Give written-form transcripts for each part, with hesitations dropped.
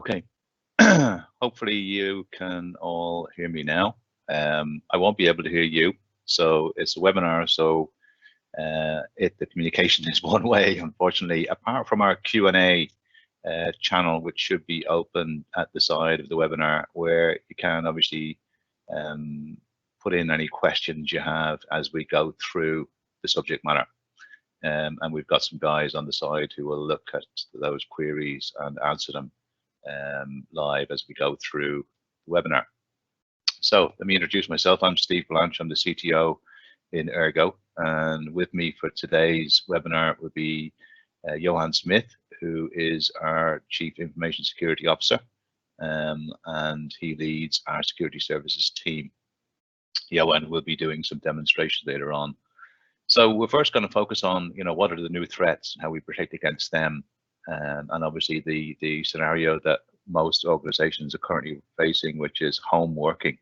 Okay, hopefully you can all hear me now. I won't be able to hear you, so it's a webinar, so the communication is one way, unfortunately, apart from our Q&A channel, which should be open at the side of the webinar, where you can obviously put in any questions you have as we go through the subject matter. And we've got some guys on the side who will look at those queries and answer them live as we go through the webinar. So let me introduce myself. I'm Steve Blanche. I'm the CTO in Ergo, and with me for today's webinar would be Johan Smith, who is our Chief Information Security Officer, and he leads our security services team. Johan will be doing some demonstrations later on. So we're first going to focus on, what are the new threats and how we protect against them, and obviously the scenario that most organizations are currently facing, which is home working,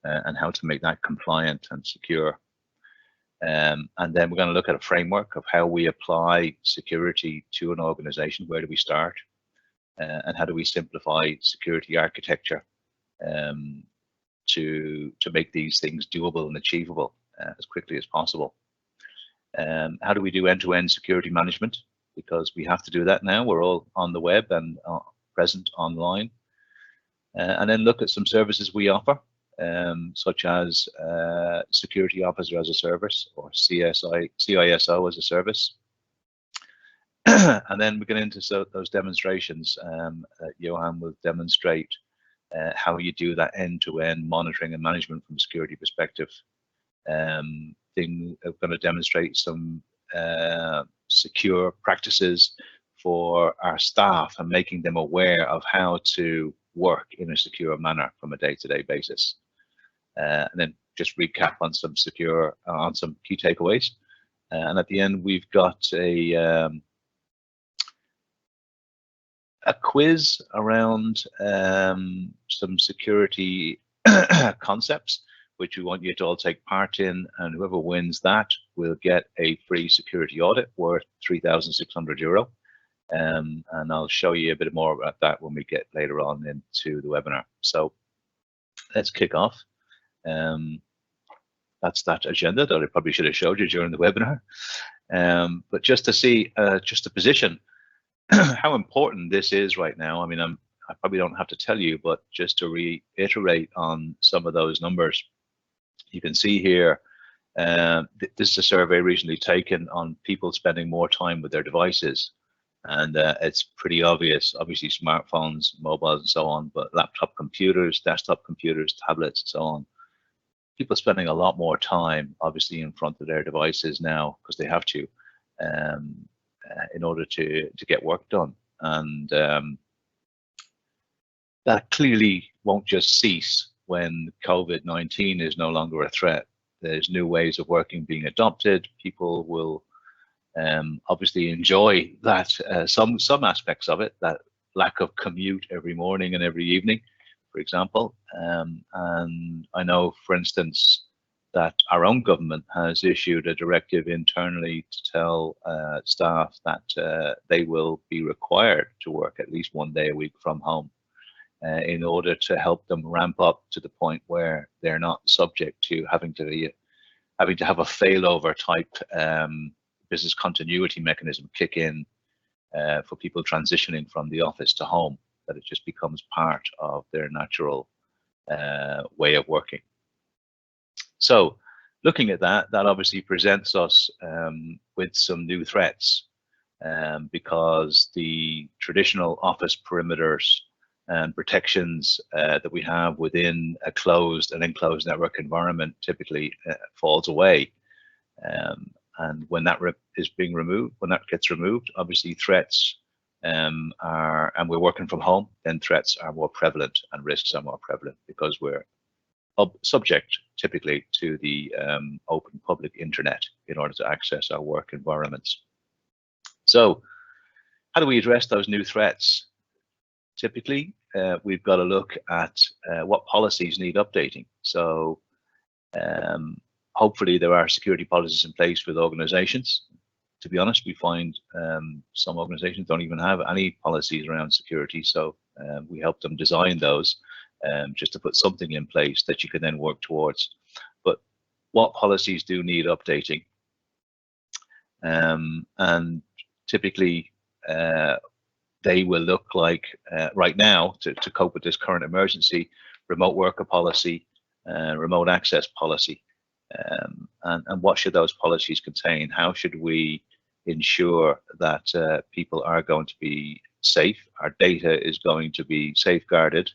and how to make that compliant and secure. And then we're going to look at a framework of how we apply security to an organization. Where do we start? And how do we simplify security architecture to make these things doable and achievable as quickly as possible? How do we do end-to-end security management? Because we have to do that now. We're all on the web and present online. And then look at some services we offer, such as Security Officer as a Service, or CISO as a service. And then we get into those demonstrations. Johan will demonstrate how you do that end-to-end monitoring and management from a security perspective. I'm going to demonstrate some secure practices for our staff and making them aware of how to work in a secure manner from a day-to-day basis. And then just recap on some some key takeaways. And at the end, we've got a quiz around some security concepts, which we want you to all take part in, and whoever wins that will get a free security audit worth €3,600. And I'll show you a bit more about that when we get later on into the webinar. So let's kick off. That's that agenda that I probably should have showed you during the webinar. But just to see, just to position how important this is right now. I mean, I probably don't have to tell you, but just to reiterate on some of those numbers. You can see here, this is a survey recently taken on people spending more time with their devices. And it's pretty obvious, obviously smartphones, mobiles and so on, but laptop computers, desktop computers, tablets and so on. People spending a lot more time, obviously, in front of their devices now because they have to, in order to get work done. And that clearly won't just cease when COVID-19 is no longer a threat. There's new ways of working being adopted. People will obviously enjoy that, some aspects of it, that lack of commute every morning and every evening, for example. And I know, for instance, that our own government has issued a directive internally to tell staff that they will be required to work at least one day a week from home. In order to help them ramp up to the point where they're not subject to having to have a failover type business continuity mechanism kick in for people transitioning from the office to home, that it just becomes part of their natural way of working. So looking at that obviously presents us with some new threats, because the traditional office perimeters and protections that we have within a closed and enclosed network environment typically falls away. And when that gets removed, obviously threats and we're working from home, then threats are more prevalent and risks are more prevalent because we're subject typically to the open public internet in order to access our work environments. So how do we address those new threats? Typically, we've got to look at what policies need updating. So hopefully there are security policies in place with organizations. To be honest, we find some organizations don't even have any policies around security. So We help them design those just to put something in place that you can then work towards. But what policies do need updating? And typically they will look like right now to cope with this current emergency: remote worker policy, remote access policy. And what should those policies contain? How should we ensure that people are going to be safe, our data is going to be safeguarded,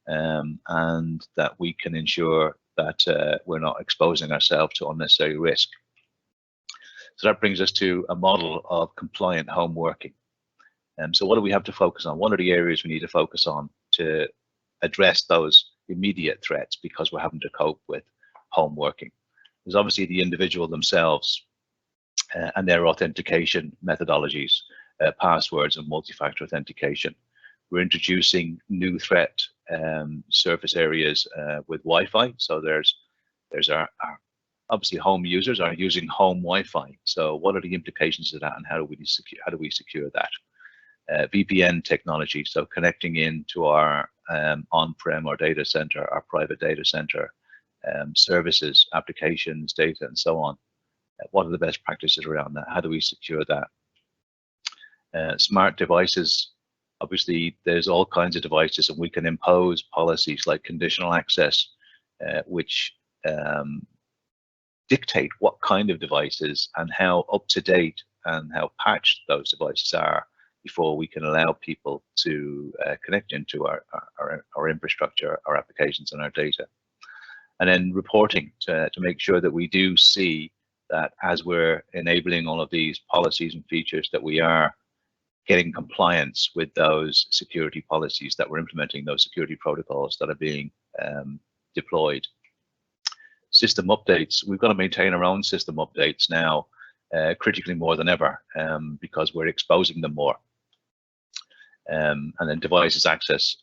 and that we can ensure that we're not exposing ourselves to unnecessary risk? So that brings us to a model of compliant home working. So what do we have to focus on? What are the areas we need to focus on to address those immediate threats because we're having to cope with home working? There's obviously the individual themselves and their authentication methodologies, passwords and multi-factor authentication. We're introducing new threat surface areas with Wi-Fi. So there's our obviously home users are using home Wi-Fi. So what are the implications of that, and how do we secure that? VPN technology, so connecting into our on-prem or data center, our private data center, services, applications, data, and so on. What are the best practices around that? How do we secure that? Smart devices, obviously there's all kinds of devices, and we can impose policies like conditional access, which dictate what kind of devices and how up to date and how patched those devices are before we can allow people to connect into our infrastructure, our applications, and our data. And then reporting to make sure that we do see that as we're enabling all of these policies and features, that we are getting compliance with those security policies, that we're implementing those security protocols that are being deployed. System updates, we've got to maintain our own system updates now, critically more than ever, because we're exposing them more. And then devices access,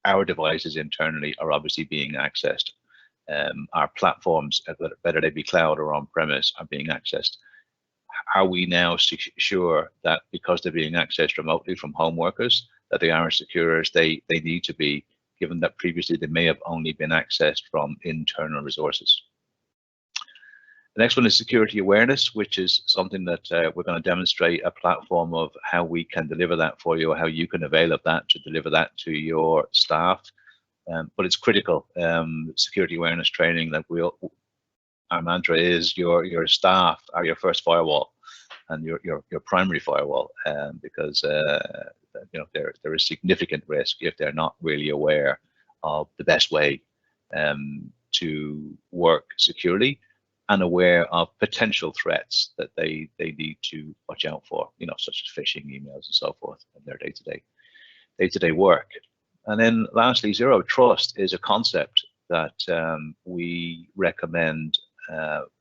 our devices internally are obviously being accessed. Our platforms, whether they be cloud or on-premise, are being accessed. Are we now sure that because they're being accessed remotely from home workers, that they are as secure as they need to be, given that previously they may have only been accessed from internal resources? The next one is security awareness, which is something that we're going to demonstrate a platform of how we can deliver that for you, or how you can avail of that to deliver that to your staff. But it's critical. Security awareness training, like our mantra is your staff are your first firewall and your primary firewall, because you know there is significant risk if they're not really aware of the best way to work securely, and aware of potential threats that they need to watch out for, you know, such as phishing emails and so forth in their day-to-day work. And then lastly, zero trust is a concept that we recommend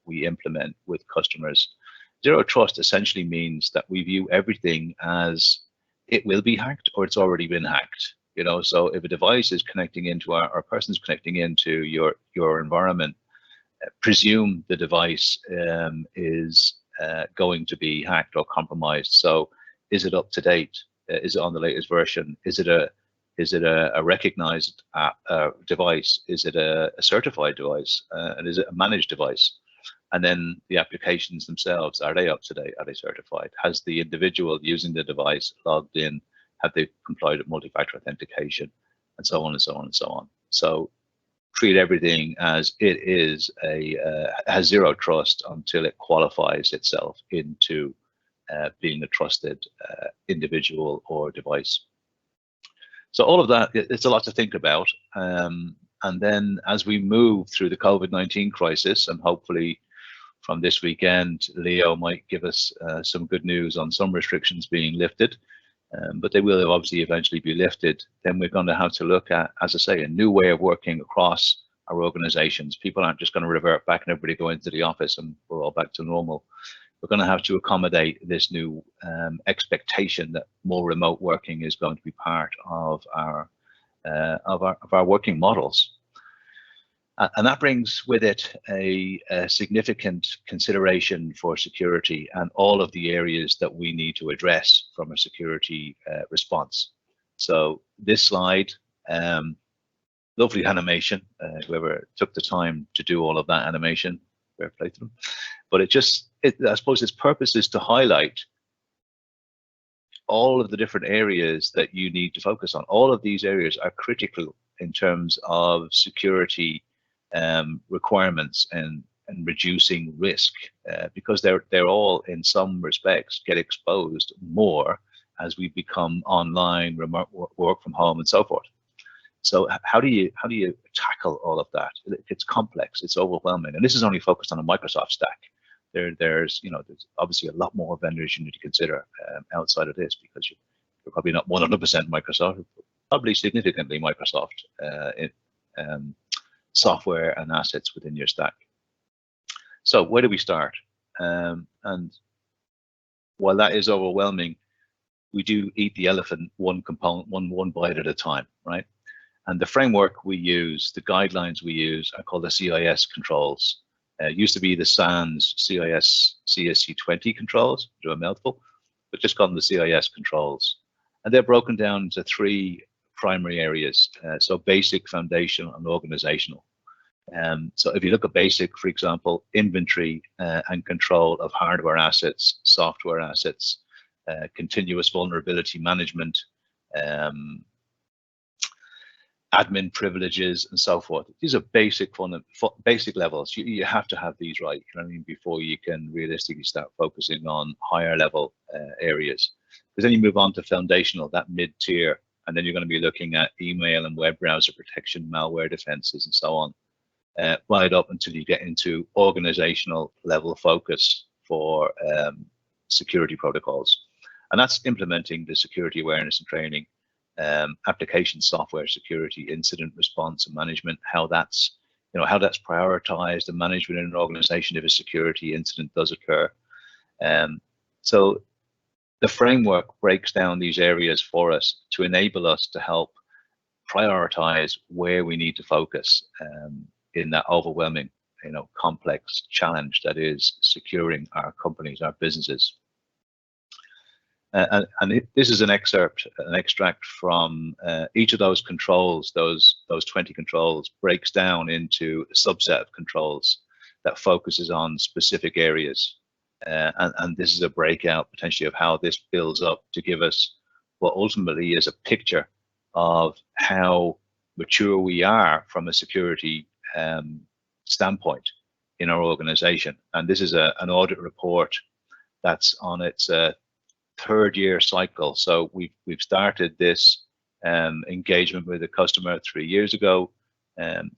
we implement with customers. Zero trust essentially means that we view everything as it will be hacked or it's already been hacked. You know, so if a device is connecting into our person's connecting into your environment, presume the device is going to be hacked or compromised. So is it up to date? Is it on the latest version? Is it a recognized device? Is it a certified device? And is it a managed device? And then the applications themselves, are they up to date? Are they certified? Has the individual using the device logged in? Have they complied with multi-factor authentication? And so on and so on and so on. So treat everything as it is has zero trust until it qualifies itself into being a trusted individual or device. So all of that, it's a lot to think about. And then as we move through the COVID-19 crisis, and hopefully from this weekend, Leo might give us some good news on some restrictions being lifted, but they will obviously eventually be lifted. Then we're going to have to look at, as I say, a new way of working across our organizations. People aren't just going to revert back and everybody go into the office and we're all back to normal. We're going to have to accommodate this new expectation that more remote working is going to be part of our working models. And that brings with it a significant consideration for security and all of the areas that we need to address from a security response. So this slide, lovely animation. Whoever took the time to do all of that animation, fair play to them. But I suppose its purpose is to highlight all of the different areas that you need to focus on. All of these areas are critical in terms of security requirements and reducing risk, because they're all in some respects get exposed more as we become online, remote work from home, and so forth. So how do you tackle all of that? It's complex, it's overwhelming, and this is only focused on a Microsoft stack. There's obviously a lot more vendors you need to consider outside of this, because you're probably not 100% Microsoft, probably significantly Microsoft in software and assets within your stack. So where do we start? And while that is overwhelming, we do eat the elephant one component, one bite at a time, right? And the framework we use, the guidelines we use, are called the CAS controls. Used to be the SANS CIS CSC 20 controls, do a mouthful, but just call them the CIS controls. And they're broken down into three primary areas. So basic, foundational, and organizational. So if you look at basic, for example, inventory and control of hardware assets, software assets, continuous vulnerability management, admin privileges, and so forth. These are basic levels. You have to have these right, you know what I mean, before you can realistically start focusing on higher level areas. Because then you move on to foundational, that mid-tier, and then you're going to be looking at email and web browser protection, malware defenses, and so on, right up until you get into organizational level focus for security protocols. And that's implementing the security awareness and training, application software security, incident response and management, how that's prioritized and managed within an organization if a security incident does occur. So the framework breaks down these areas for us to enable us to help prioritize where we need to focus in that overwhelming, complex challenge that is securing our companies, our businesses. This is an extract from each of those controls. Those 20 controls breaks down into a subset of controls that focuses on specific areas. And this is a breakout potentially of how this builds up to give us what ultimately is a picture of how mature we are from a security standpoint in our organization. And this is an audit report that's on its third year cycle. So we've started this engagement with the customer 3 years ago.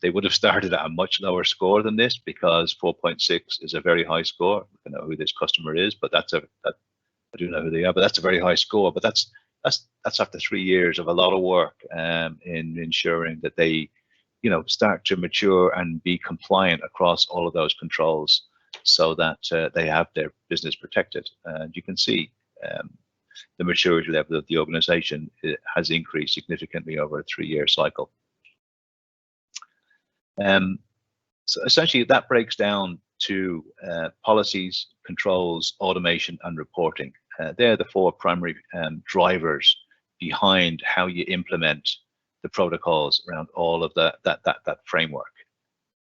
They would have started at a much lower score than this, because 4.6 is a very high score. I don't know who this customer is, but I do know who they are, but that's a very high score. But that's after 3 years of a lot of work in ensuring that they start to mature and be compliant across all of those controls, so that they have their business protected. And you can see the maturity level of the organization has increased significantly over a 3-year cycle. So essentially that breaks down to policies, controls, automation, and reporting. They're the 4 primary drivers behind how you implement the protocols around all of that framework.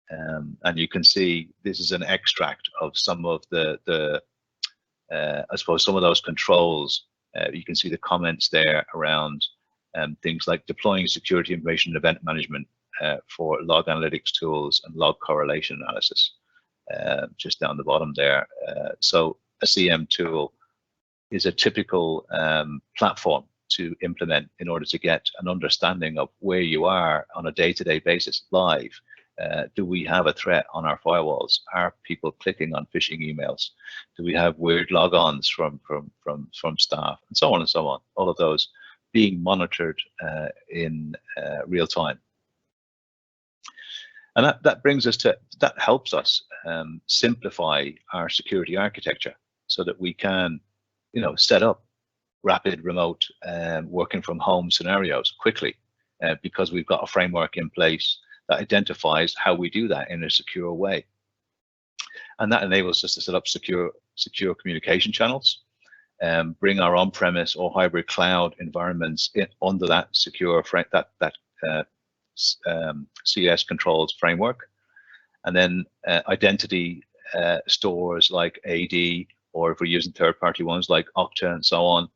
And you can see this is an extract of some of I suppose some of those controls. You can see the comments there around things like deploying security information and event management for log analytics tools and log correlation analysis, just down the bottom there. So a CM tool is a typical platform to implement in order to get an understanding of where you are on a day-to-day basis live. Do we have a threat on our firewalls? Are people clicking on phishing emails? Do we have weird logons from staff, and so on and so on? All of those being monitored in real time. And that brings us to, that helps us simplify our security architecture so that we can, set up rapid remote working from home scenarios quickly, because we've got a framework in place that identifies how we do that in a secure way. And that enables us to set up secure communication channels. bring our on-premise or hybrid cloud environments under that secure CAS Controls framework, and then identity stores like AD, or if we're using third-party ones like Okta and so on,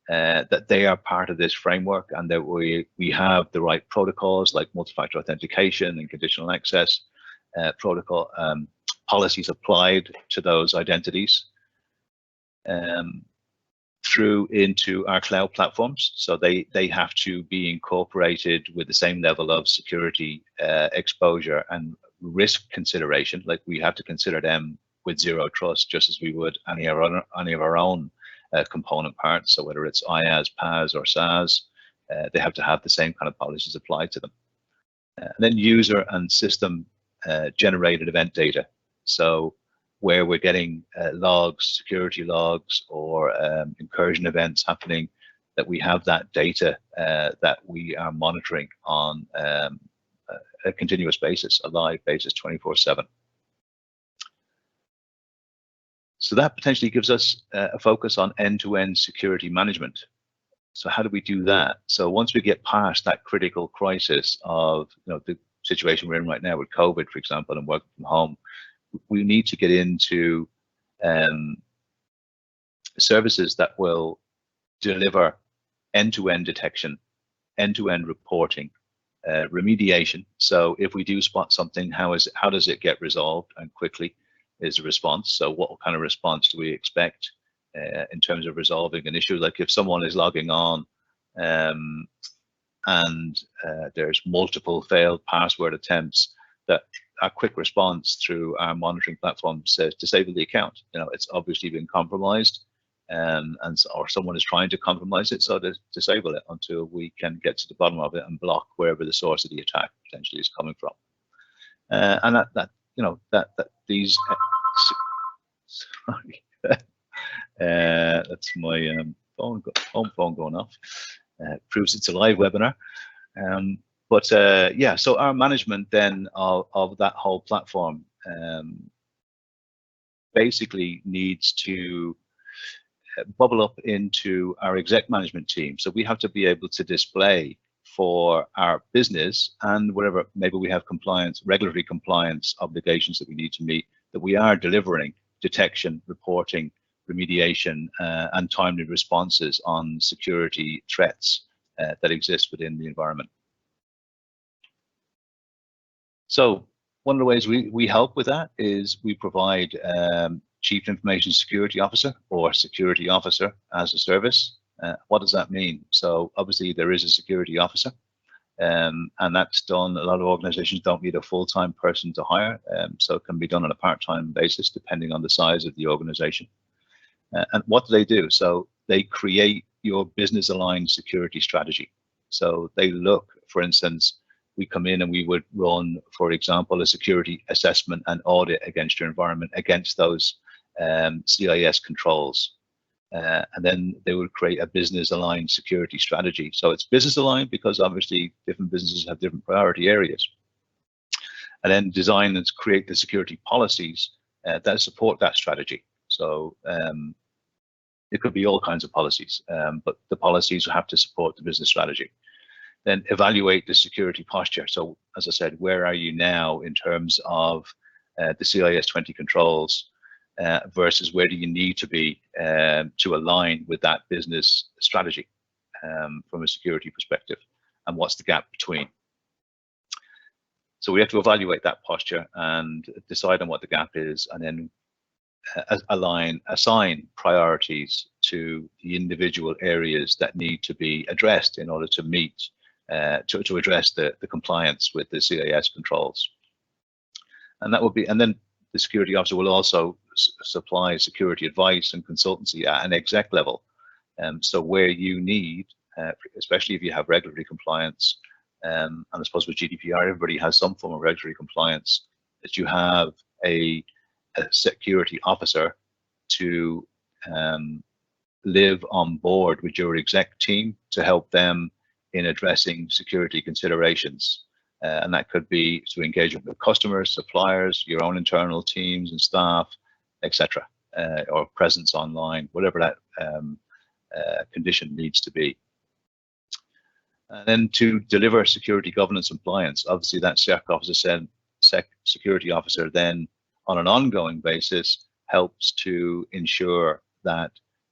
that they are part of this framework, and that we have the right protocols like multi-factor authentication and conditional access protocol policies applied to those identities through into our cloud platforms. So they have to be incorporated with the same level of security exposure and risk consideration. Like, we have to consider them with zero trust, just as we would any of our own component parts. So whether it's IaaS, PaaS, or SaaS, they have to have the same kind of policies applied to them. And then user and system generated event data. So where we're getting logs, security logs, or incursion events happening, that we have that data that we are monitoring on a continuous basis, a live basis, 24/7. So that potentially gives us a focus on end-to-end security management. So how do we do that? So once we get past that critical crisis of the situation we're in right now with COVID, for example, and working from home, we need to get into services that will deliver end-to-end detection, end-to-end reporting, remediation. So if we do spot something, how does it get resolved, and quickly is a response? So what kind of response do we expect in terms of resolving an issue? Like if someone is logging on and there's multiple failed password attempts, that a quick response through our monitoring platform says disable the account. It's obviously been compromised, or someone is trying to compromise it, so to disable it until we can get to the bottom of it and block wherever the source of the attack potentially is coming from. And these sorry, that's my home phone going off. Proves it's a live webinar. Yeah, so our management then of that whole platform basically needs to bubble up into our exec management team. So we have to be able to display for our business and whatever, maybe we have regulatory compliance obligations that we need to meet, that we are delivering detection, reporting, remediation, and timely responses on security threats that exist within the environment. So one of the ways we help with that is we provide Chief Information Security Officer or Security Officer as a service. What does that mean? So obviously there is a security officer, and that's done. A lot of organizations don't need a full-time person to hire, so it can be done on a part-time basis depending on the size of the organization. And what do? So they create your business-aligned security strategy. So they look, for instance, we come in and we would run, for example, a security assessment and audit against your environment, against those CAS controls. And then they would create a business-aligned security strategy. So it's business-aligned because obviously different businesses have different priority areas. And then design and create the security policies that support that strategy. So it could be all kinds of policies, but the policies have to support the business strategy. Then evaluate the security posture. So as I said, where are you now in terms of the CIS 20 controls versus where do you need to be to align with that business strategy from a security perspective, and what's the gap between? So we have to evaluate that posture and decide on what the gap is, and then assign priorities to the individual areas that need to be addressed in order to meet to address the compliance with the CAS controls. And that will be, and then the security officer will also supply security advice and consultancy at an exec level. So where you need, especially if you have regulatory compliance, and I suppose with GDPR, everybody has some form of regulatory compliance, that you have a security officer to live on board with your exec team to help them in addressing security considerations. And that could be through engagement with customers, suppliers, your own internal teams and staff, etc. or presence online, whatever that condition needs to be. And then to deliver security governance compliance, obviously that security officer then on an ongoing basis helps to ensure that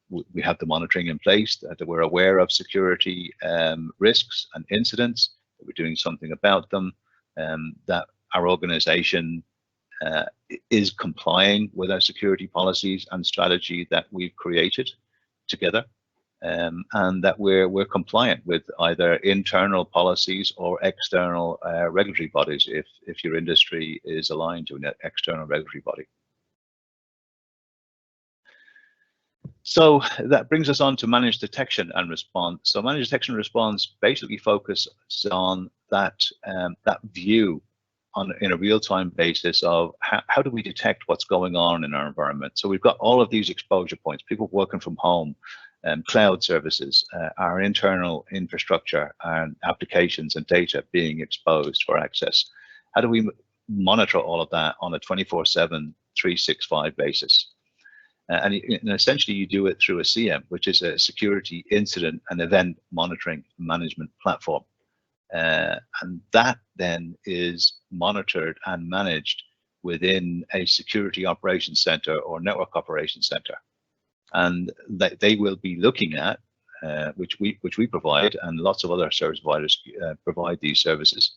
we have the monitoring in place, that we're aware of security risks and incidents, that we're doing something about them, that our organization is complying with our security policies and strategy that we've created together, and that we're compliant with either internal policies or external regulatory bodies if your industry is aligned to an external regulatory body. So that brings us on to managed detection and response. So managed detection and response basically focuses on that that view in a real-time basis of how do we detect what's going on in our environment. So we've got all of these exposure points, people working from home, cloud services, our internal infrastructure and applications and data being exposed for access. How do we monitor all of that on a 24/7, 365 basis? And essentially you do it through a CM, which is a security incident and event monitoring management platform. And that then is monitored and managed within a security operations center or network operations center. And they will be looking at, which we provide, and lots of other service providers provide these services.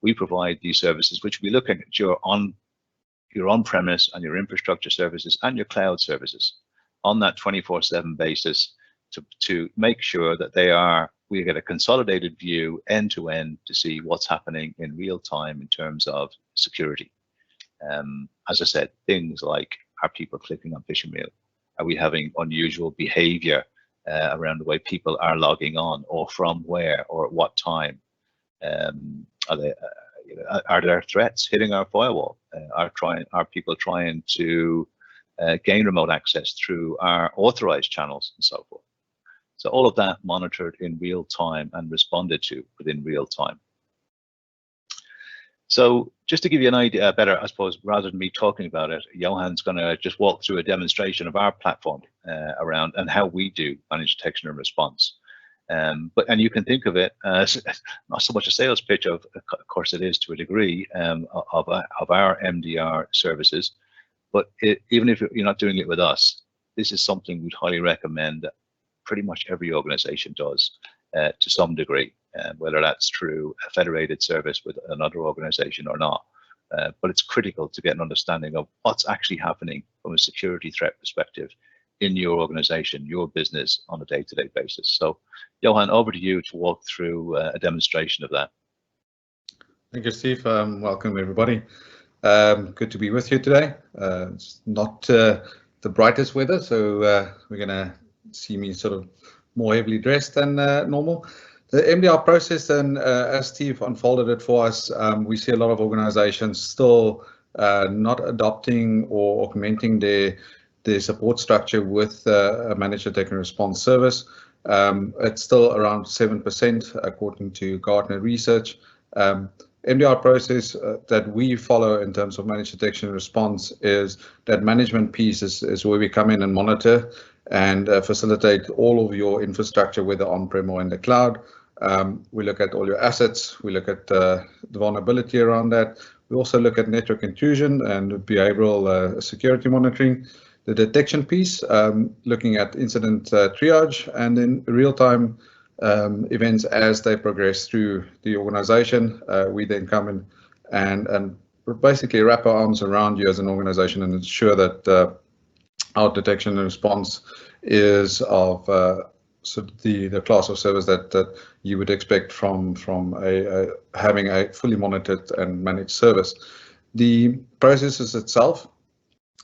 We provide these services, which we look at your on-premise and your infrastructure services and your cloud services on that 24/7 basis to make sure that we get a consolidated view end to end to see what's happening in real time in terms of security. As I said, things like, are people clicking on phishing mail? Are we having unusual behavior around the way people are logging on, or from where or at what time? Are there threats hitting our firewall? Are people trying to gain remote access through our authorized channels and so forth? So all of that monitored in real time and responded to within real time. So just to give you an idea better, I suppose, rather than me talking about it, Johan's going to just walk through a demonstration of our platform around and how we do managed detection and response. And you can think of it as not so much a sales pitch of course it is to a degree of our MDR services, but even if you're not doing it with us, this is something we'd highly recommend that pretty much every organization does to some degree, whether that's through a federated service with another organization or not. But it's critical to get an understanding of what's actually happening from a security threat perspective in your organization, your business on a day-to-day basis. So, Johan, over to you to walk through a demonstration of that. Thank you, Steve. Welcome, everybody. Good to be with you today. It's not the brightest weather, so we're going to see me sort of more heavily dressed than normal. The MDR process, then, as Steve unfolded it for us, we see a lot of organizations still not adopting or augmenting their support structure with a managed detection and response service. It's still around 7% according to Gartner research. MDR process that we follow in terms of managed detection and response is that management piece is where we come in and monitor and facilitate all of your infrastructure, whether on-prem or in the cloud. We look at all your assets, we look at the vulnerability around that. We also look at network intrusion and behavioral security monitoring. The detection piece, looking at incident triage, and then real-time events as they progress through the organization. We then come in and basically wrap our arms around you as an organization and ensure that our detection and response is of the class of service that you would expect from having a fully monitored and managed service. The processes itself,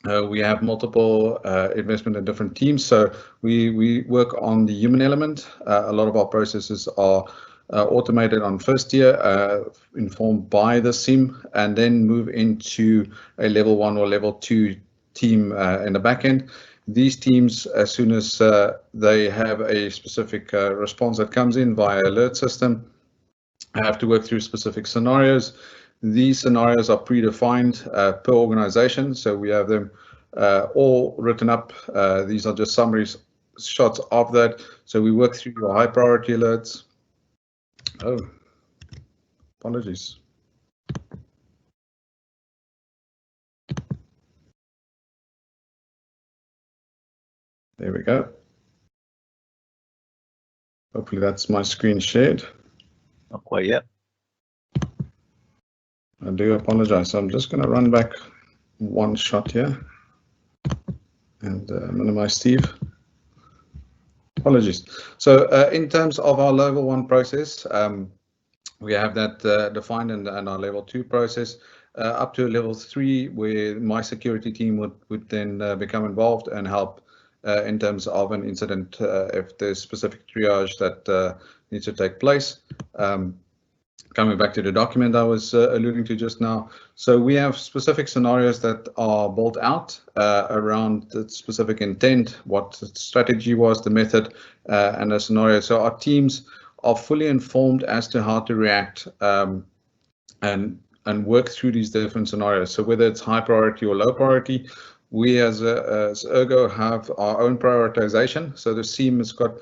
we have multiple investment in different teams, so we work on the human element. A lot of our processes are automated on first year, informed by the SIM, and then move into a level 1 or level 2 team in the back end. These teams, as soon as they have a specific response that comes in via alert system, have to work through specific scenarios. These scenarios are predefined per organization, so we have them all written up. These are just summary shots of that. So we work through your high priority alerts. Oh, apologies. There we go. Hopefully that's my screen shared. Not quite yet. I do apologize. So I'm just going to run back one shot here and minimize Steve. Apologies. So in terms of our level 1 process, we have that defined in our level 2 process. Up to level 3, where my security team would then become involved and help in terms of an incident if there's specific triage that needs to take place. Coming back to the document I was alluding to just now, so we have specific scenarios that are built out around the specific intent, what the strategy was, the method, and the scenario. So our teams are fully informed as to how to react and work through these different scenarios. So whether it's high priority or low priority, we as Ergo have our own prioritization. So the team has got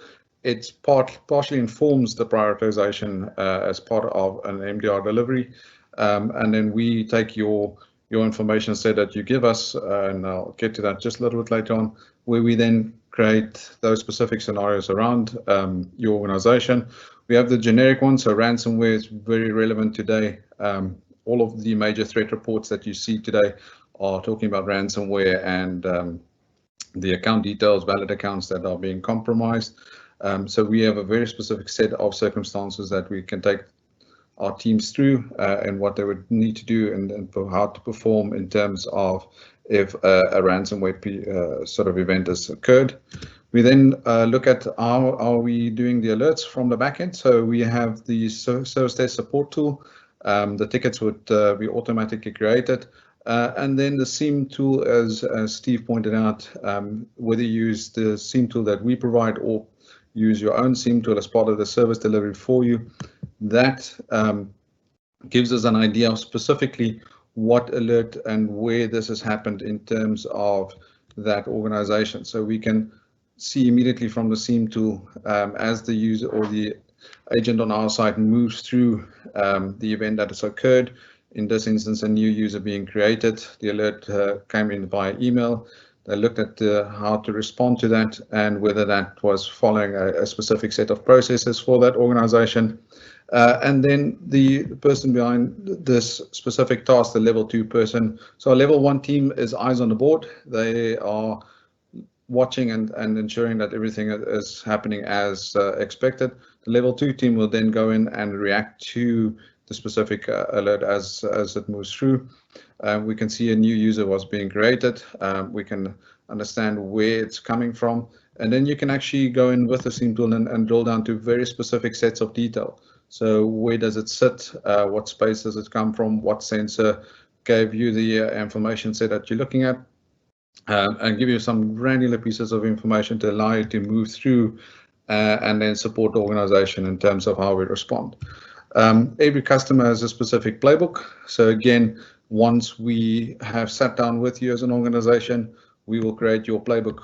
it's partially informs the prioritization as part of an MDR delivery, and then we take your information set that you give us, and I'll get to that just a little bit later on, where we then create those specific scenarios around your organization. We have the generic one, so ransomware is very relevant today. All of the major threat reports that you see today are talking about ransomware and the account details, valid accounts that are being compromised. So we have a very specific set of circumstances that we can take our teams through and what they would need to do and how to perform in terms of if a ransomware sort of event has occurred. We then look at how are we doing the alerts from the backend. So we have the service desk support tool. The tickets would be automatically created. And then the SIEM tool, as Steve pointed out, whether you use the SIEM tool that we provide or use your own SIEM tool as part of the service delivery for you, that gives us an idea of specifically what alert and where this has happened in terms of that organization. So we can see immediately from the SIEM tool as the user or the agent on our side moves through the event that has occurred. In this instance, a new user being created. The alert came in via email. They looked at how to respond to that and whether that was following a specific set of processes for that organization. And then the person behind this specific task, the level 2 person. So our level 1 team is eyes on the board. They are watching and ensuring that everything is happening as expected. The level 2 team will then go in and react to the specific alert as it moves through. We can see a new user was being created. We can understand where it's coming from. And then you can actually go in with the SIEM tool and drill down to very specific sets of detail. So where does it sit? What space does it come from? What sensor gave you the information set that you're looking at? And give you some granular pieces of information to allow you to move through and then support the organization in terms of how we respond. Every customer has a specific playbook. So again, once we have sat down with you as an organization, we will create your playbook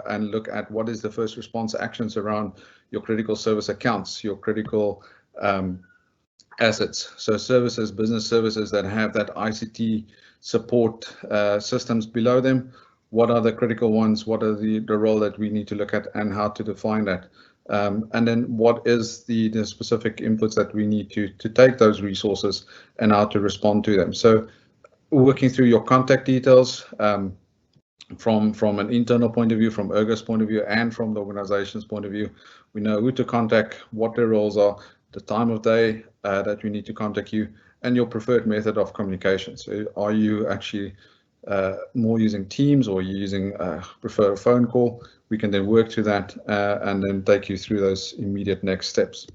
and look at what is the first response actions around your critical service accounts, your critical assets. So services, business services that have that ICT support systems below them. What are the critical ones? What are the role that we need to look at and how to define that? And then what is the specific inputs that we need to take those resources and how to respond to them. So working through your contact details from an internal point of view, from Ergo's point of view, and from the organization's point of view, we know who to contact, what their roles are, the time of day that we need to contact you, and your preferred method of communication. So are you actually more using Teams or you using prefer a phone call? We can then work through that and then take you through those immediate next steps.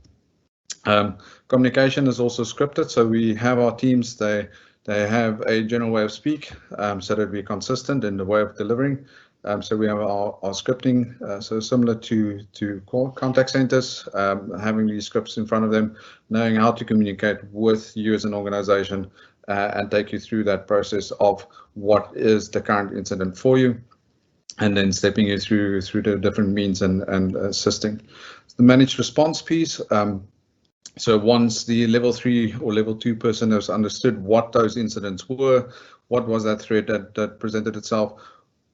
Communication is also scripted, so we have our teams, they have a general way of speak so that we're consistent in the way of delivering. So we have our scripting, so similar to contact centers, having these scripts in front of them, knowing how to communicate with you as an organization, and take you through that process of what is the current incident for you, and then stepping you through the different means and assisting. The managed response piece. So once the level 3 or level 2 person has understood what those incidents were, what was that threat that presented itself,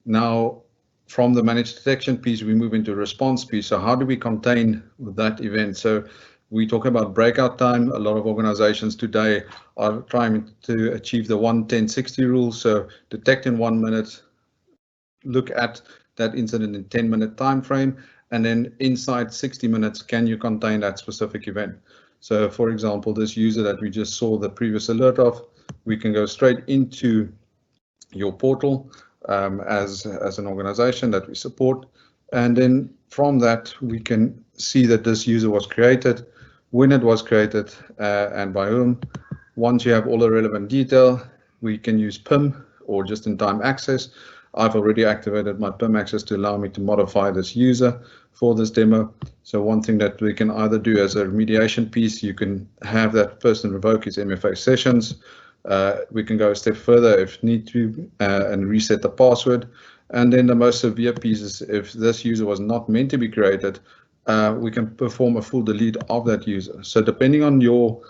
now from the managed detection piece, we move into response piece. So how do we contain that event? So we talk about breakout time. A lot of organizations today are trying to achieve the 1-10-60 rule. So detect in 1 minute, look at that incident in 10-minute time frame, and then inside 60 minutes, can you contain that specific event? So for example, this user that we just saw the previous alert of, we can go straight into your portal as an organization that we support, and then from that we can see that this user was created, when it was created, and by whom. Once you have all the relevant detail, we can use PIM or just-in-time access. I've already activated my PIM access to allow me to modify this user for this demo. So one thing that we can either do as a remediation piece, you can have that person revoke his MFA sessions. We can go a step further if need to, and reset the password. And then the most severe piece is if this user was not meant to be created, we can perform a full delete of that user. So depending on your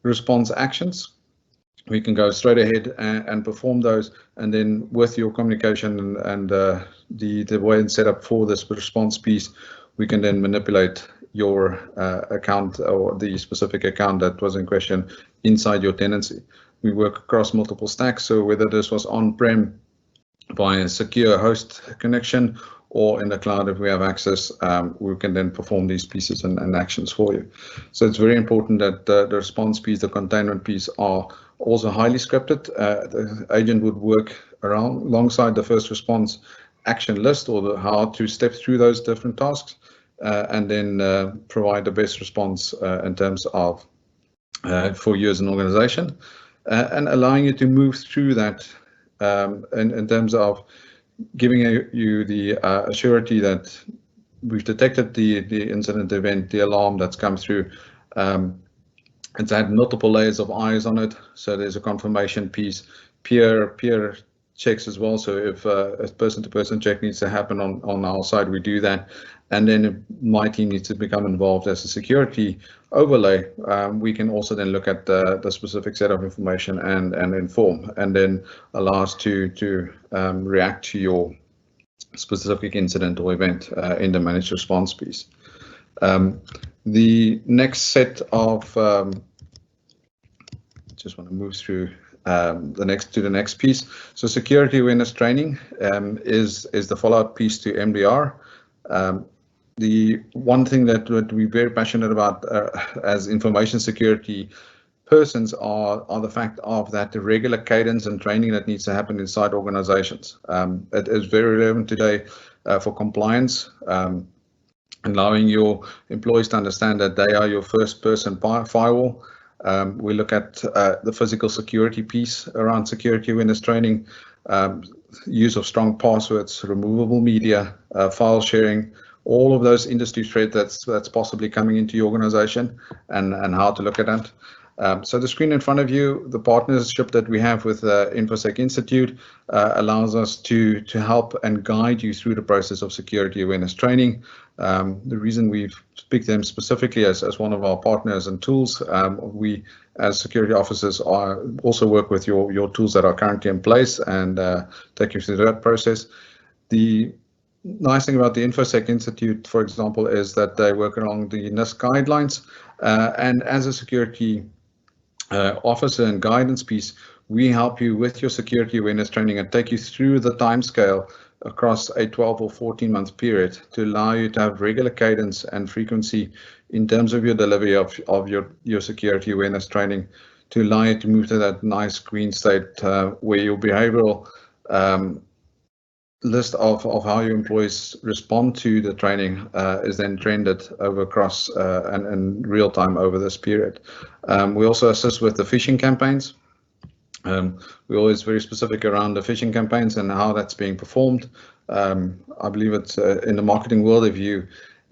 response actions, we can go straight ahead and perform those, and then with your communication and the way and setup for this response piece, we can then manipulate your account or the specific account that was in question inside your tenancy. We work across multiple stacks, so whether this was on-prem via a secure host connection or in the cloud, if we have access, we can then perform these pieces and actions for you. So it's very important that the response piece, the containment piece are also highly scripted. The agent would work alongside the first response action list or how to step through those different tasks, and then provide the best response in terms of for you as an organization, and allowing you to move through that in terms of giving you the assurity that we've detected the incident event, the alarm that's come through. It's had multiple layers of eyes on it, so there's a confirmation piece, peer checks as well. So if a person-to-person check needs to happen on our side, we do that. And then if my team needs to become involved as a security overlay, we can also then look at the specific set of information and inform, and then allow us to react to your specific incident or event in the managed response piece. The next set of just want to move through the next piece. So security awareness training is the follow-up piece to MDR. The one thing that we're very passionate about as information security persons are the fact of that the regular cadence and training that needs to happen inside organizations. It is very relevant today for compliance, allowing your employees to understand that they are your first person firewall. We look at the physical security piece around security awareness training, use of strong passwords, removable media, file sharing, all of those industry threats that's possibly coming into your organization, and how to look at that. So the screen in front of you, the partnership that we have with InfoSec Institute allows us to help and guide you through the process of security awareness training. The reason we've picked them specifically as one of our partners and tools, we as security officers also work with your tools that are currently in place and take you through that process. The nice thing about the InfoSec Institute, for example, is that they work along the NIST guidelines, and as a security officer and guidance piece, we help you with your security awareness training and take you through the timescale across a 12 or 14-month period to allow you to have regular cadence and frequency in terms of your delivery of your security awareness training, to allow you to move to that nice green state where your behavioral list of how your employees respond to the training is then trended over across and real time over this period. We also assist with the phishing campaigns. We're always very specific around the phishing campaigns and how that's being performed. I believe it's in the marketing world,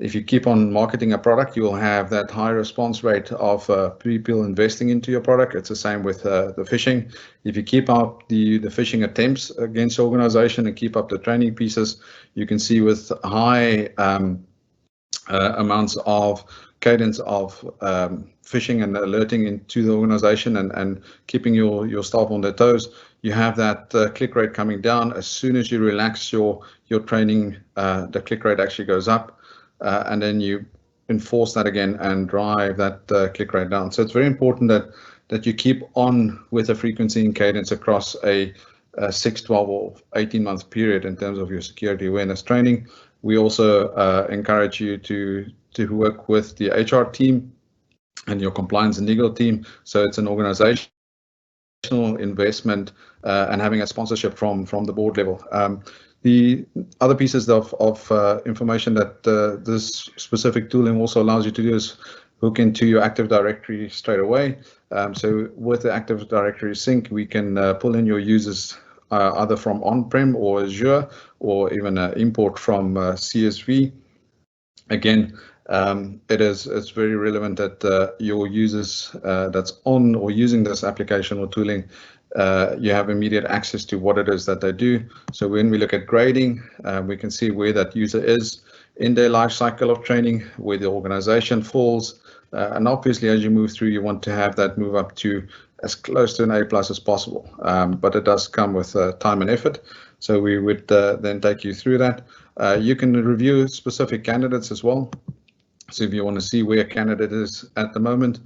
if you keep on marketing a product, you will have that high response rate of people investing into your product. It's the same with the phishing. If you keep up the phishing attempts against the organization and keep up the training pieces, you can see with high amounts of cadence of phishing and alerting into the organization and keeping your staff on their toes, you have that click rate coming down. As soon as you relax your training, the click rate actually goes up. And then you enforce that again and drive that click rate down. So it's very important that you keep on with the frequency and cadence across a 6, 12, or 18-month period in terms of your security awareness training. We also encourage you to work with the HR team and your compliance and legal team. So it's an organizational investment and having a sponsorship from the board level. The other pieces of information that this specific tooling also allows you to do is hook into your Active Directory straight away. So with the Active Directory sync, we can pull in your users either from on-prem or Azure, or even import from CSV. Again, it's very relevant that your users that's on or using this application or tooling, you have immediate access to what it is that they do. So when we look at grading, we can see where that user is in their life cycle of training, where the organization falls. And obviously, as you move through, you want to have that move up to as close to an A+ as possible. But it does come with time and effort. So we would then take you through that. You can review specific candidates as well. So if you want to see where a candidate is at the moment,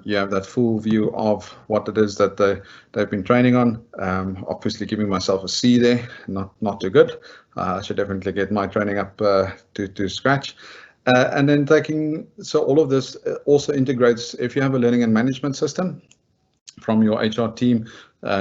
you have that full view of what it is that they've been training on. Obviously giving myself a C there, not too good. I should definitely get my training up to scratch. And then so all of this also integrates, if you have a learning and management system from your HR team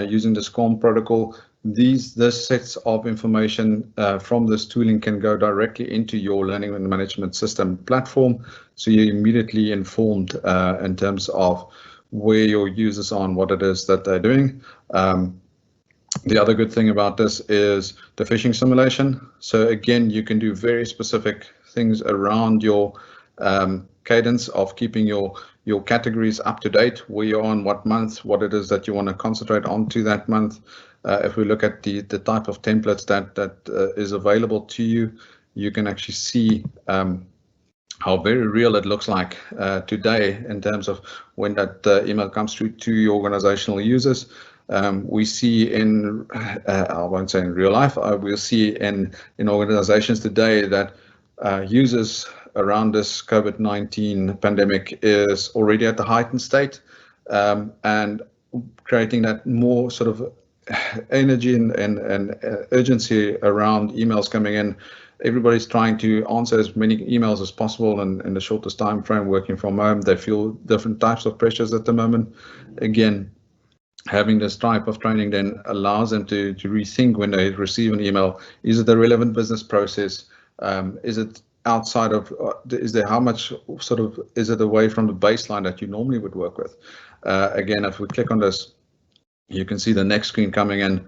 using the SCORM protocol, this sets of information from this tooling can go directly into your learning and management system platform. So you're immediately informed in terms of where your users are and what it is that they're doing. The other good thing about this is the phishing simulation. So again, you can do very specific things around your cadence of keeping your categories up to date, where you're on, what month, what it is that you want to concentrate on to that month. If we look at the type of templates that is available to you, you can actually see how very real it looks like today in terms of when that email comes through to your organizational users. We see in, I won't say in real life, we'll see in organizations today that users around this COVID-19 pandemic is already at the heightened state, and creating that more sort of energy and urgency around emails coming in. Everybody's trying to answer as many emails as possible in the shortest time frame, working from home. They feel different types of pressures at the moment. Again, having this type of training then allows them to rethink when they receive an email. Is it a relevant business process? Is it outside of, is there, how much sort of, is it away from the baseline that you normally would work with? Again, if we click on this, you can see the next screen coming in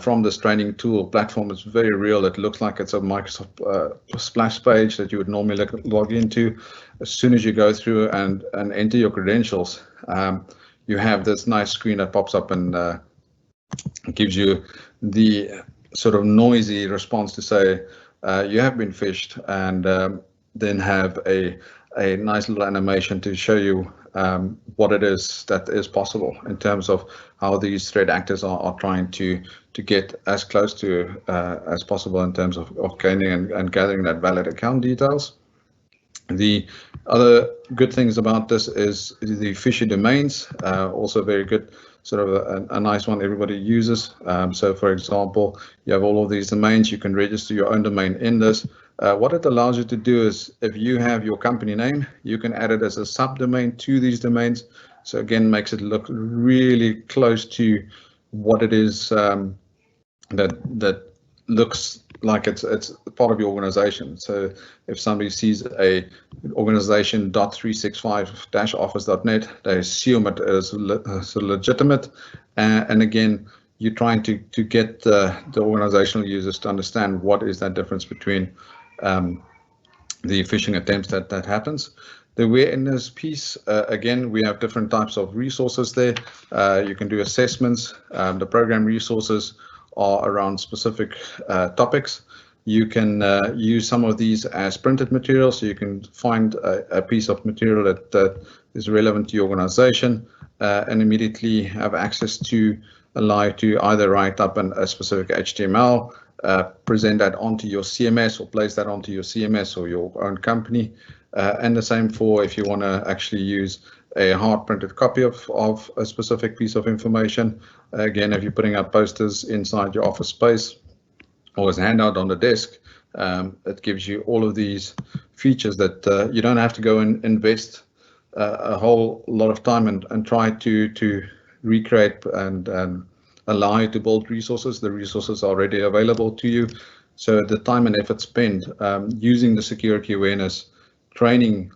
from this training tool platform. It's very real. It looks like it's a Microsoft splash page that you would normally log into. As soon as you go through and enter your credentials, you have this nice screen that pops up and gives you the sort of noisy response to say you have been phished, and then have a nice little animation to show you what it is that is possible in terms of how these threat actors are trying to get as close to as possible in terms of gaining and gathering that valid account details. The other good things about this is the fishy domains, also very good, sort of a nice one everybody uses. So for example, you have all of these domains, you can register your own domain in this. What it allows you to do is, if you have your company name, you can add it as a subdomain to these domains. So again, makes it look really close to what it is that looks like it's part of your organization. So if somebody sees a organization.365-office.net, they assume it is legitimate. And again, you're trying to get the organizational users to understand what is that difference between the phishing attempts that happens. The awareness piece, again, we have different types of resources there. You can do assessments. The program resources are around specific topics. You can use some of these as printed material, so you can find a piece of material that is relevant to your organization and immediately have access to allow you to either write up a specific HTML, present that onto your CMS or place that onto your CMS or your own company. And the same for if you want to actually use a hard printed copy of a specific piece of information. Again, if you're putting up posters inside your office space or as a handout on the desk, it gives you all of these features that you don't have to go and invest a whole lot of time and try to recreate and allow you to build resources. The resources are already available to you. So the time and effort spent using the security awareness training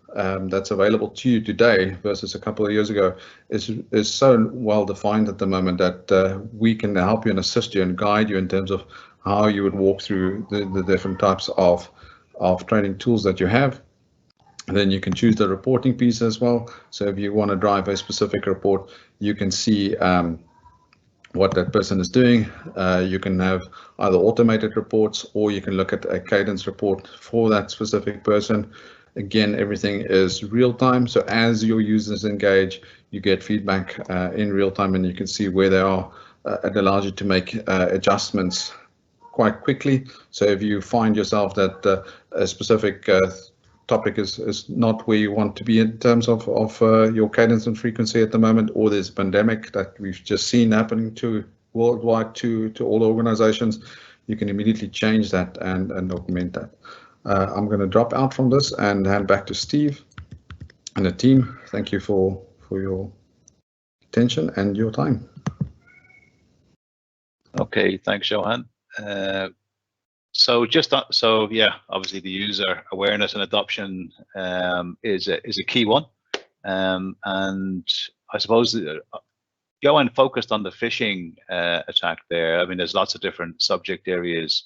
that's available to you today versus a couple of years ago is so well defined at the moment that we can help you and assist you and guide you in terms of how you would walk through the different types of training tools that you have. And then you can choose the reporting piece as well. So if you want to drive a specific report, you can see what that person is doing. You can have either automated reports or you can look at a cadence report for that specific person. Again, everything is real time. So as your users engage, you get feedback in real time and you can see where they are. It allows you to make adjustments quite quickly. So if you find yourself that a specific topic is not where you want to be in terms of your cadence and frequency at the moment, or there's a pandemic that we've just seen happening to worldwide to all organizations, you can immediately change that and augment that. I'm going to drop out from this and hand back to Steve and the team. Thank you for your attention and your time. Okay, thanks, Johan. So yeah, obviously the user awareness and adoption is a key one, and I suppose Johan focused on the phishing attack there. I mean, there's lots of different subject areas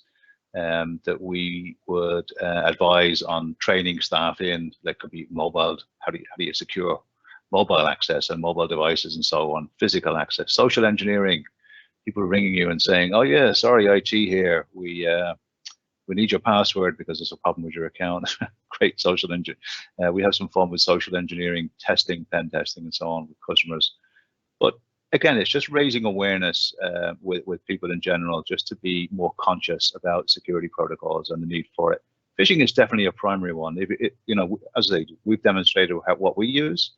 that we would advise on training staff in. That could be mobile. How do you secure mobile access and mobile devices and so on? Physical access, social engineering. People ringing you and saying, "Oh yeah, sorry, IT here. We need your password because there's a problem with your account." Great social engineering. We have some fun with social engineering, testing, pen testing, and so on with customers. But again, it's just raising awareness with people in general, just to be more conscious about security protocols and the need for it. Phishing is definitely a primary one. You know, as I say, we've demonstrated what we use.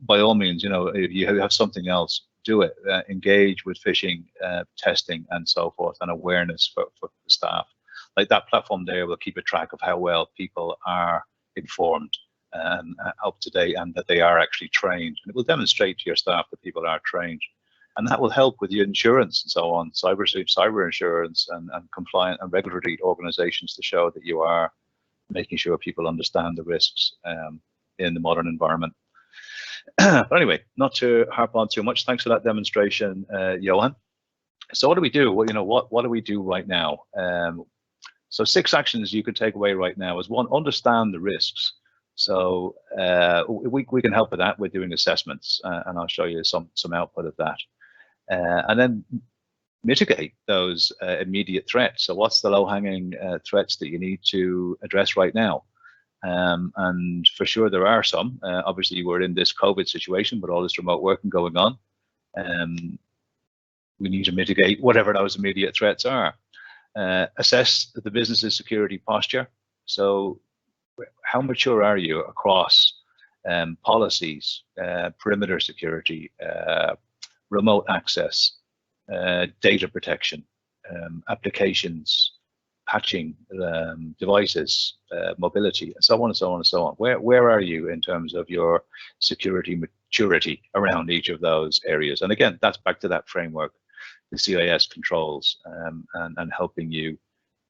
By all means, you know, if you have something else, do it. Engage with phishing testing and so forth, and awareness for the staff. Like that platform there will keep a track of how well people are informed and up to date, and that they are actually trained. And it will demonstrate to your staff that people are trained, and that will help with your insurance and so on, cyber insurance and compliant and regulatory organizations, to show that you are making sure people understand the risks in the modern environment. But anyway, not to harp on too much. Thanks for that demonstration, Johan. So what do we do? Well, you know, what do we do right now? So 6 actions you could take away right now is: 1, understand the risks. So we can help with that. We're doing assessments, and I'll show you some output of that. And then mitigate those immediate threats. So what's the low-hanging threats that you need to address right now? And for sure there are some. Obviously we're in this COVID situation, but all this remote working going on. We need to mitigate whatever those immediate threats are. Assess the business's security posture. So how mature are you across policies, perimeter security, remote access, data protection, applications, patching, devices, mobility, and so on and so on and so on. Where are you in terms of your security maturity around each of those areas? And again, that's back to that framework, the CAS controls, and helping you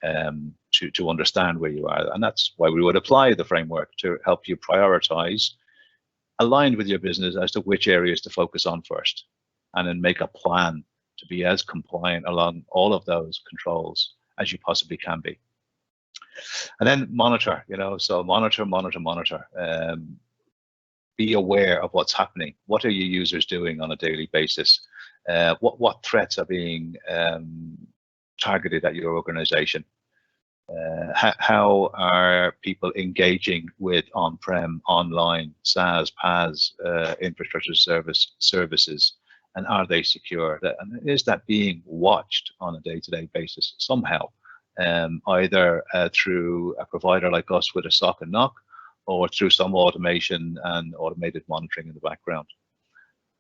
to understand where you are. And that's why we would apply the framework, to help you prioritize, aligned with your business, as to which areas to focus on first, and then make a plan to be as compliant along all of those controls as you possibly can be. And then monitor, so monitor. Be aware of what's happening. What are your users doing on a daily basis? What threats are being targeted at your organization? How are people engaging with on-prem, online, SaaS, PaaS, infrastructure services, and are they secure? And is that being watched on a day-to-day basis somehow, either through a provider like us with a SOC and NOC, or through some automation and automated monitoring in the background?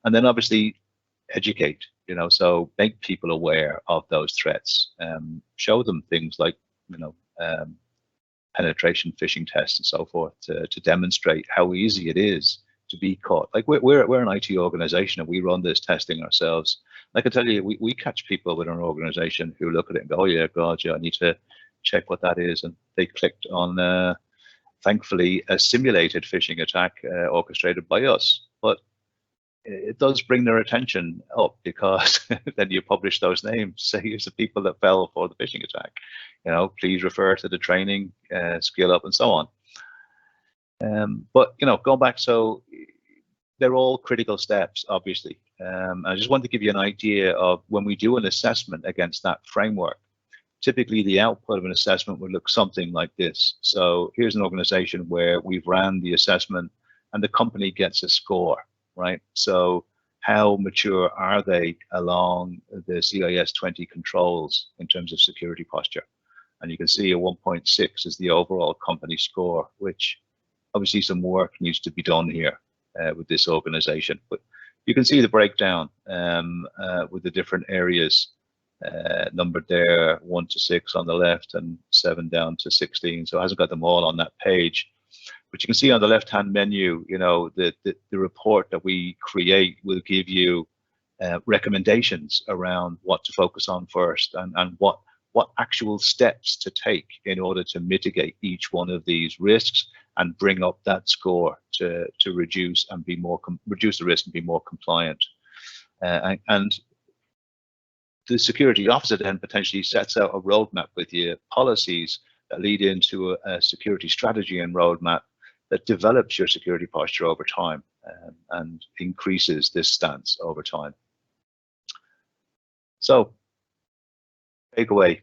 And then obviously educate, so make people aware of those threats. Show them things like, penetration phishing tests and so forth to demonstrate how easy it is to be caught. Like we're an IT organization and we run this testing ourselves. I can tell you, we catch people within our organization who look at it and go, oh yeah, God, yeah, I need to check what that is. And they clicked on, thankfully, a simulated phishing attack orchestrated by us. But it does bring their attention up, because then you publish those names. Say, here's the people that fell for the phishing attack. Please refer to the training, skill up, and so on. But going back, so they're all critical steps, obviously. I just want to give you an idea of when we do an assessment against that framework. Typically, the output of an assessment would look something like this. So here's an organization where we've ran the assessment and the company gets a score, right? So how mature are they along the CIS 20 controls in terms of security posture? And you can see a 1.6 is the overall company score, which obviously some work needs to be done here with this organization. But you can see the breakdown with the different areas numbered there, 1 to 6 on the left and 7 down to 16. So it hasn't got them all on that page. But you can see on the left-hand menu, the report that we create will give you recommendations around what to focus on first and what actual steps to take in order to mitigate each one of these risks and bring up that score to reduce and be more reduce the risk and be more compliant. And the security officer then potentially sets out a roadmap with you, policies that lead into a security strategy and roadmap that develops your security posture over time and increases this stance over time. So, takeaway: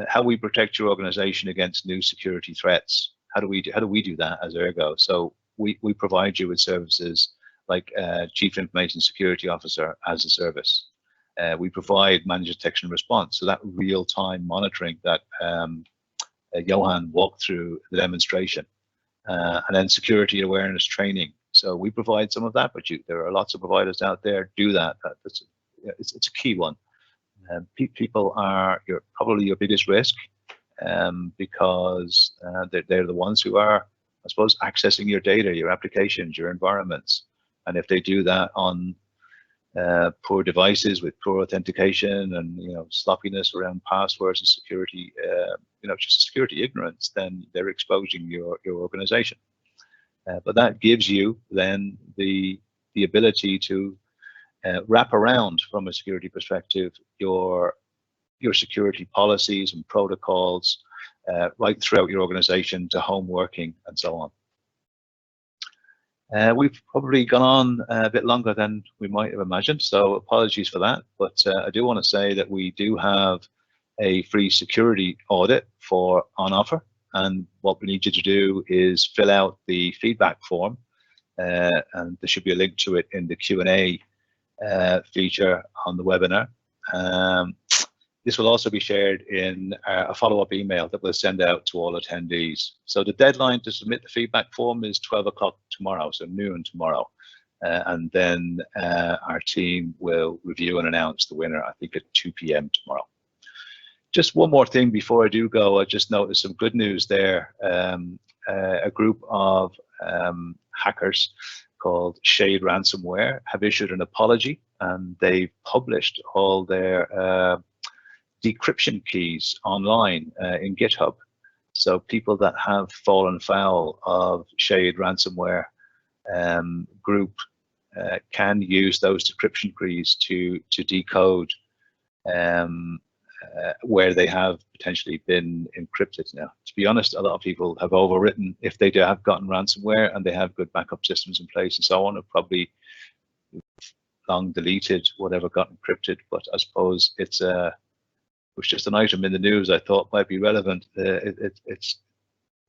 how we protect your organization against new security threats. How do we do that as Ergo? So we provide you with services like Chief Information Security Officer as a service. We provide managed detection and response, so that real-time monitoring that Johan walked through the demonstration, and then security awareness training. So we provide some of that, but there are lots of providers out there do that. It's a key one. People are probably your biggest risk, because they're the ones who are, I suppose, accessing your data, your applications, your environments, and if they do that on poor devices with poor authentication and sloppiness around passwords and security, just security ignorance, then they're exposing your organization. But that gives you then the ability to wrap around from a security perspective your security policies and protocols right throughout your organization to home working and so on. We've probably gone on a bit longer than we might have imagined, so apologies for that. But I do want to say that we do have a free security audit on offer, and what we need you to do is fill out the feedback form, and there should be a link to it in the Q&A feature on the webinar. This will also be shared in a follow-up email that we'll send out to all attendees. So the deadline to submit the feedback form is 12 o'clock tomorrow, so noon tomorrow. And then our team will review and announce the winner, I think at 2 p.m. tomorrow. Just one more thing before I do go, I just noticed some good news there. A group of hackers called Shade Ransomware have issued an apology, and they've published all their decryption keys online in GitHub. So people that have fallen foul of Shade Ransomware group can use those decryption keys to decode where they have potentially been encrypted. Now, to be honest, a lot of people have overwritten, if they do have gotten ransomware and they have good backup systems in place and so on, have probably long deleted whatever got encrypted. But I suppose it was just an item in the news I thought might be relevant. It's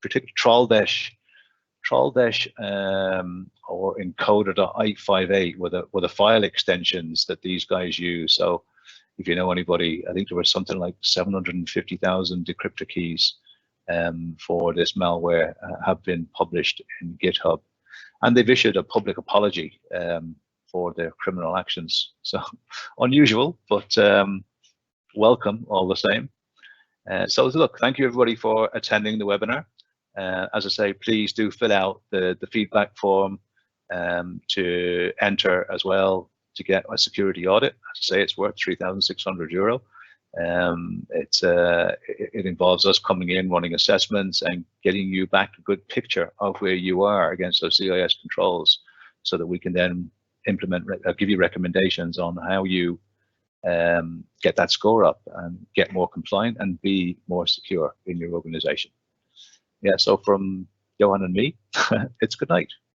particularly Trolldash or encoder.i58 were the file extensions that these guys use. So if you know anybody, I think there was something like 750,000 decryptor keys for this malware have been published in GitHub, and they've issued a public apology for their criminal actions. So unusual, but welcome all the same. So look, thank you everybody for attending the webinar. As I say, please do fill out the feedback form to enter as well to get a security audit. As I say, it's worth €3,600. It involves us coming in, running assessments, and getting you back a good picture of where you are against those CAS controls, so that we can then implement, give you recommendations on how you get that score up and get more compliant and be more secure in your organization. Yeah, so from Johan and me, it's good night.